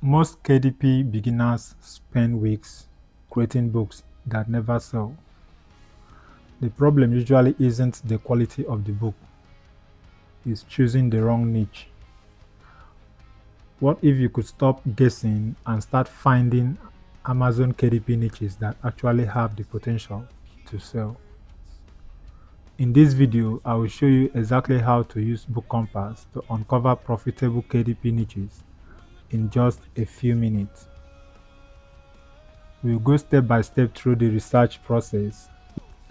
Most KDP beginners spend weeks creating books that never sell. The problem usually isn't the quality of the book, it's choosing the wrong niche. What if you could stop guessing and start finding Amazon KDP niches that actually have the potential to sell? In this video, I will show you exactly how to use Book Compass to uncover profitable KDP niches in just a few minutes. We'll go step by step through the research process,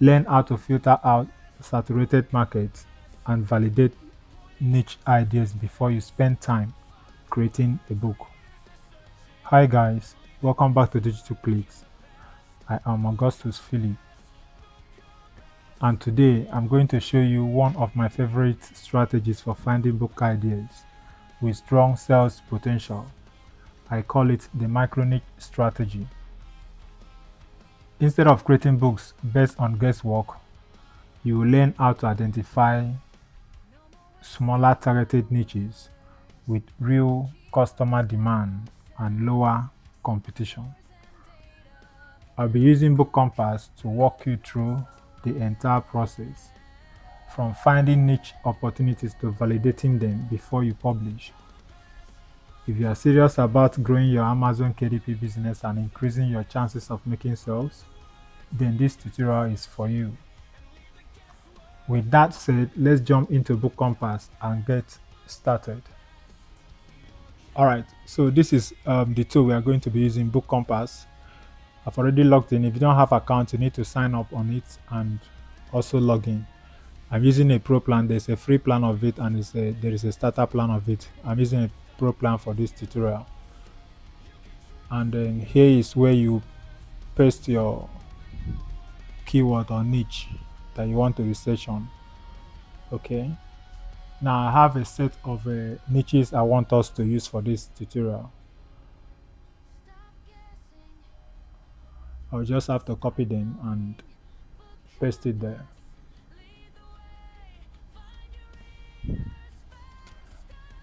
learn how to filter out saturated markets, and validate niche ideas before you spend time creating a book. Hi guys, welcome back to Digital Clicks. I am Augustus Philip, and today I'm going to show you one of my favorite strategies for finding book ideas with strong sales potential. I call it the micro niche strategy. Instead of creating books based on guesswork, you will learn how to identify smaller targeted niches with real customer demand and lower competition. I'll be using Book Compass to walk you through the entire process, from finding niche opportunities to validating them before you publish. If you are serious about growing your Amazon KDP business and increasing your chances of making sales, then this tutorial is for you. With that said, let's jump into Book Compass and get started. Alright, so this is the tool we are going to be using, Book Compass. I've already logged in. If you don't have account, you need to sign up on it and also log in. I'm using a pro plan. There's a free plan of it and there is a starter plan of it. I'm using a pro plan for this tutorial. And then here is where you paste your keyword or niche that you want to research on. Okay, now I have a set of niches I want us to use for this tutorial. I'll just have to copy them and paste it there.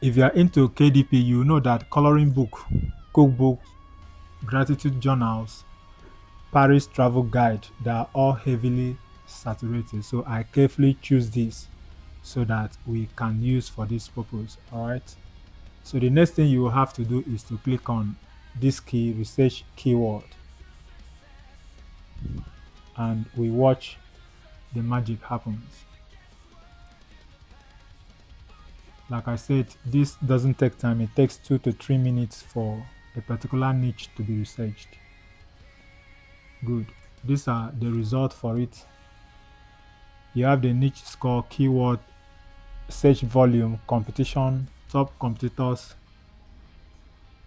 If you are into KDP, you know that coloring book, cookbook, gratitude journals, Paris travel guide, they are all heavily saturated. So I carefully choose this so that we can use for this purpose. All right. So the next thing you will have to do is to click on this key, research keyword, and we watch the magic happens. Like I said, this doesn't take time. It takes 2 to 3 minutes for a particular niche to be researched. Good. These are the results for it. You have the niche score, keyword, search volume, competition, top competitors,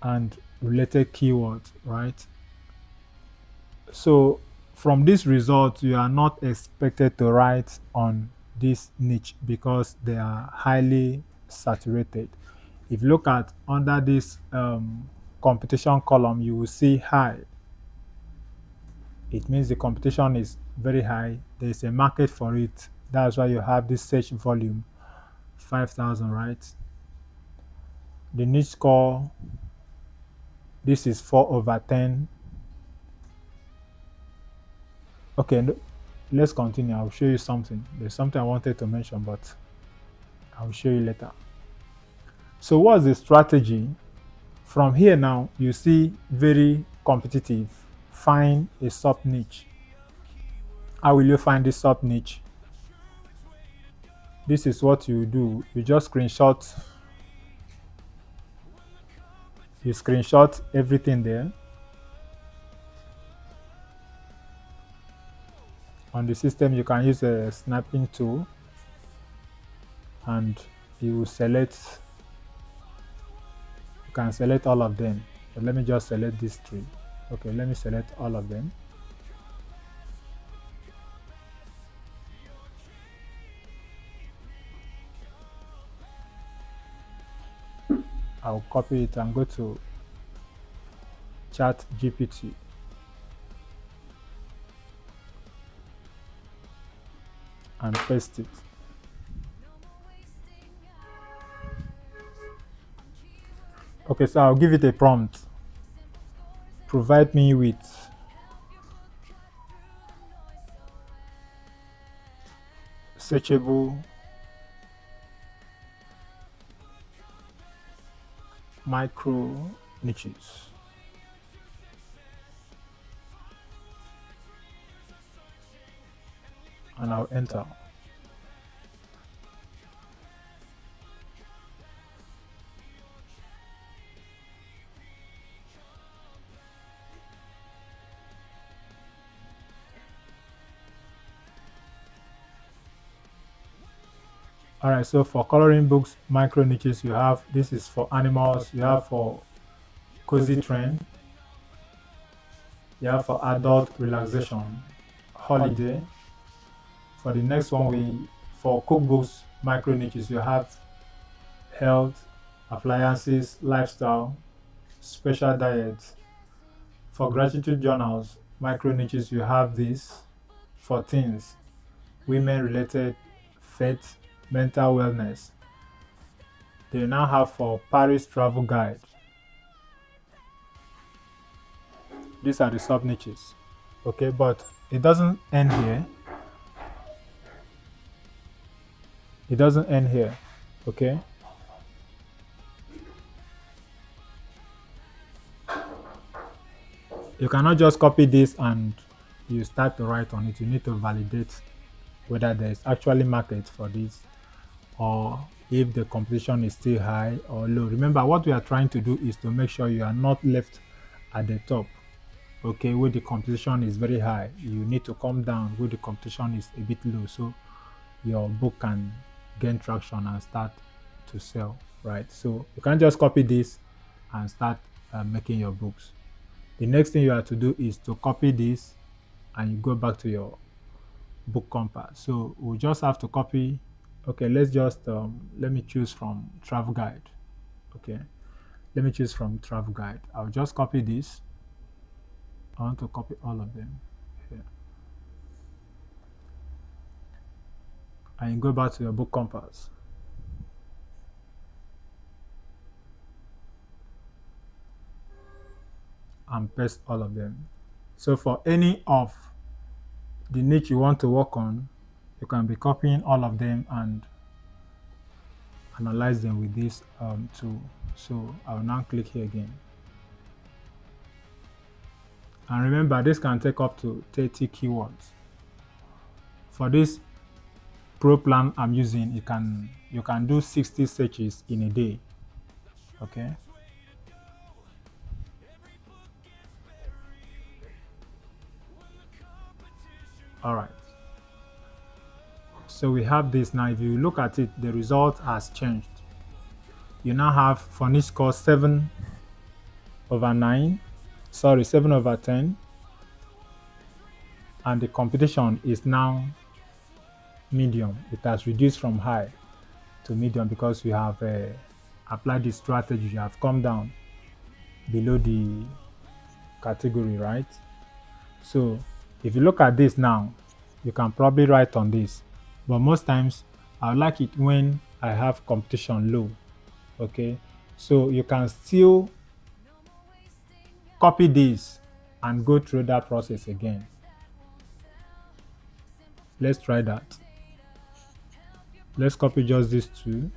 and related keywords, right? So from this result, you are not expected to write on this niche because they are highly saturated. If you look at under this competition column, you will see high. It means the competition is very high. There's a market for it. That's why you have this search volume, 5,000, right? The niche score, this is 4/10. Okay, let's continue. I'll show you something. There's something I wanted to mention, but I'll show you later. So what's the strategy? From here now, you see very competitive. Find a sub niche. How will you find this sub niche? This is what you do. You screenshot everything there. On the system, you can use a snapping tool and you can select all of them. But let me just select these 3. Okay, let me select all of them. I'll copy it and go to Chat GPT. And paste it. Okay, so I'll give it a prompt. provide me with searchable micro niches. And I'll enter. All right, so for coloring books, micro niches, you have this is for animals, you have for cozy trend, you have for adult relaxation, holiday. For the next one, for cookbooks, micro niches, you have health, appliances, lifestyle, special diets. For gratitude journals, micro niches, you have this for teens, women related, faith, mental wellness. They now have for Paris travel guide. These are the sub niches. Okay, but it doesn't end here. It doesn't end here. Okay. You cannot just copy this and you start to write on it. You need to validate whether there is actually market for this or if the competition is still high or low. Remember, what we are trying to do is to make sure you are not left at the top. Okay, where the competition is very high, you need to come down where the competition is a bit low, so your book can gain traction and start to sell, right? So you can't just copy this and start making your books. The next thing you have to do is to copy this and you go back to your book compass. So we just have to copy. Okay, let's just let me choose from travel guide. Okay, let me choose from travel guide. I'll just copy this. I want to copy all of them here. And you go back to your book compass. And paste all of them. So for any of the niche you want to work on, you can be copying all of them and analyze them with this tool. So I'll now click here again. And remember, this can take up to 30 keywords. For this pro plan I'm using, you can do 60 searches in a day. Okay. All right. So we have this now. If you look at it, the result has changed. You now have for niche score 7/9, sorry, 7/10, and the competition is now medium. It has reduced from high to medium because you have applied the strategy. You have come down below the category, right? So if you look at this now, you can probably write on this, but most times I like it when I have competition low. Okay, so you can still copy this and go through that process again. Let's try that. Let's copy just these two.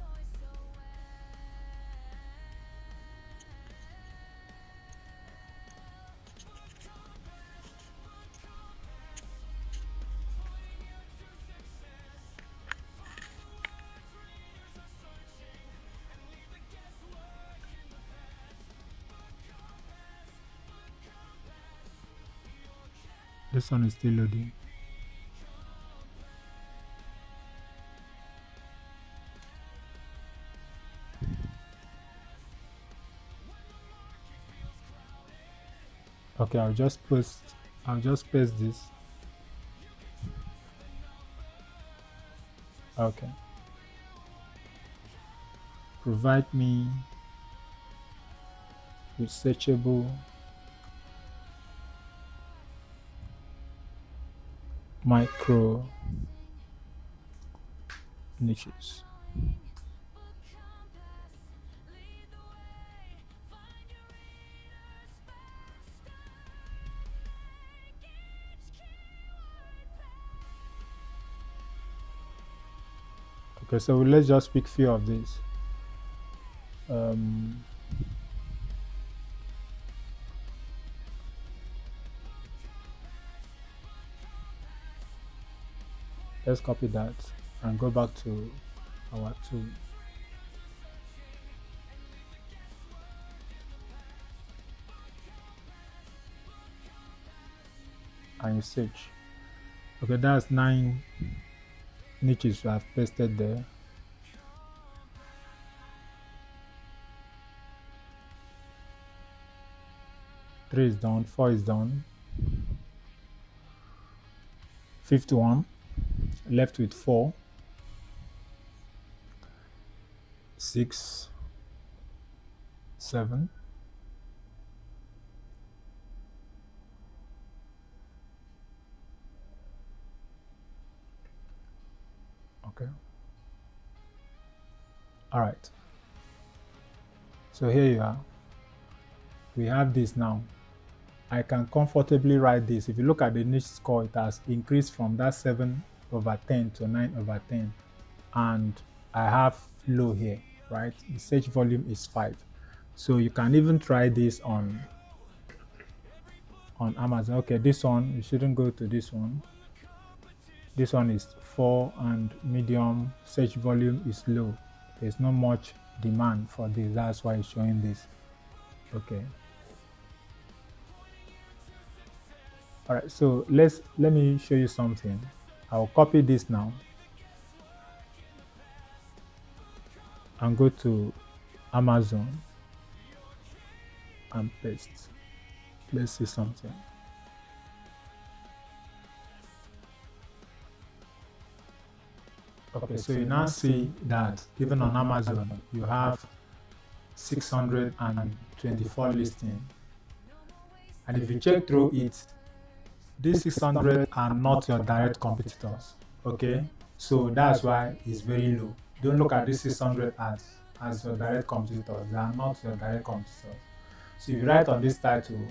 This one is still loading. Okay, I'll just paste this. Okay. Provide me with searchable micro niches. Okay, so let's just pick few of these. Um, let's copy that and go back to our tool. And you search. Okay, that's 9 niches you have pasted there. Three is done, 4 is done, fifth one, left with 4, 6, 7, okay. All right. So here you are. We have this now. I can comfortably write this. If you look at the niche score, it has increased from that 7/10 to 9/10. And I have low here, right? The search volume is 5. So you can even try this on Amazon. Okay, this one, you shouldn't go to this one. This one is 4 and medium, search volume is low. There's not much demand for this. That's why it's showing this. Okay. All right, so let me show you something. I'll copy this now and go to Amazon and paste. Let's see something. Okay, so you now see that even on Amazon, you have 624 listings. And if you check through it, these 600 are not your direct competitors. Okay, so that's why it's very low. Don't look at these 600 as your direct competitors. They are not your direct competitors. So if you write on this title,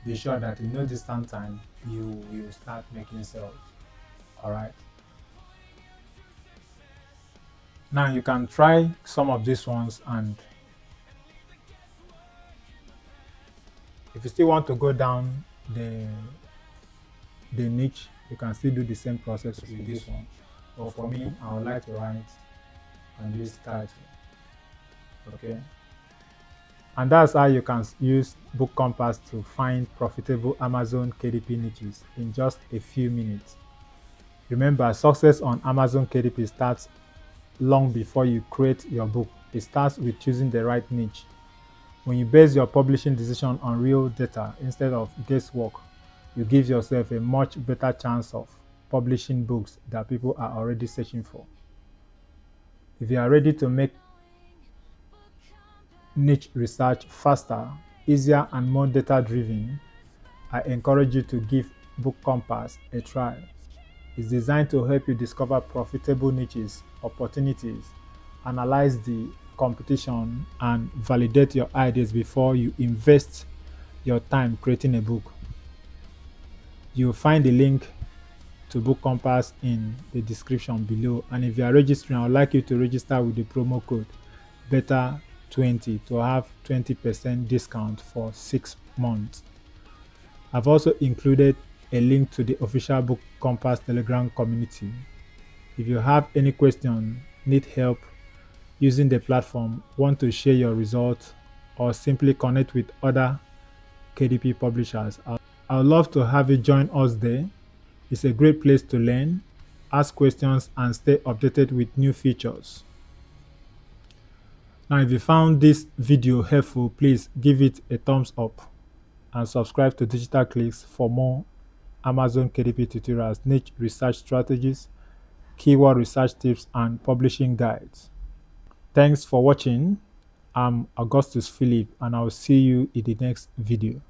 be sure that in no distant time, you will start making sales. All right. Now you can try some of these ones, and if you still want to go down the niche, you can still do the same process with this one. But for me, I would like to write on this title. Okay. And that's how you can use Book Compass to find profitable Amazon KDP niches in just a few minutes. Remember, success on Amazon KDP starts long before you create your book. It starts with choosing the right niche. When you base your publishing decision on real data instead of guesswork, you give yourself a much better chance of publishing books that people are already searching for. If you are ready to make niche research faster, easier, and more data-driven, I encourage you to give Book Compass a try. It's designed to help you discover profitable niches, opportunities, analyze the competition, and validate your ideas before you invest your time creating a book. You'll find the link to Book Compass in the description below. And if you are registering, I would like you to register with the promo code BETTER20 to have 20% discount for 6 months. I've also included a link to the official Book Compass Telegram community. If you have any question, need help using the platform, want to share your results, or simply connect with other KDP publishers, I would love to have you join us there. It's a great place to learn, ask questions, and stay updated with new features. Now, if you found this video helpful, please give it a thumbs up and subscribe to Digital Clicks for more Amazon KDP tutorials, niche research strategies, keyword research tips, and publishing guides. Thanks for watching. I'm Augustus Philip, and I'll see you in the next video.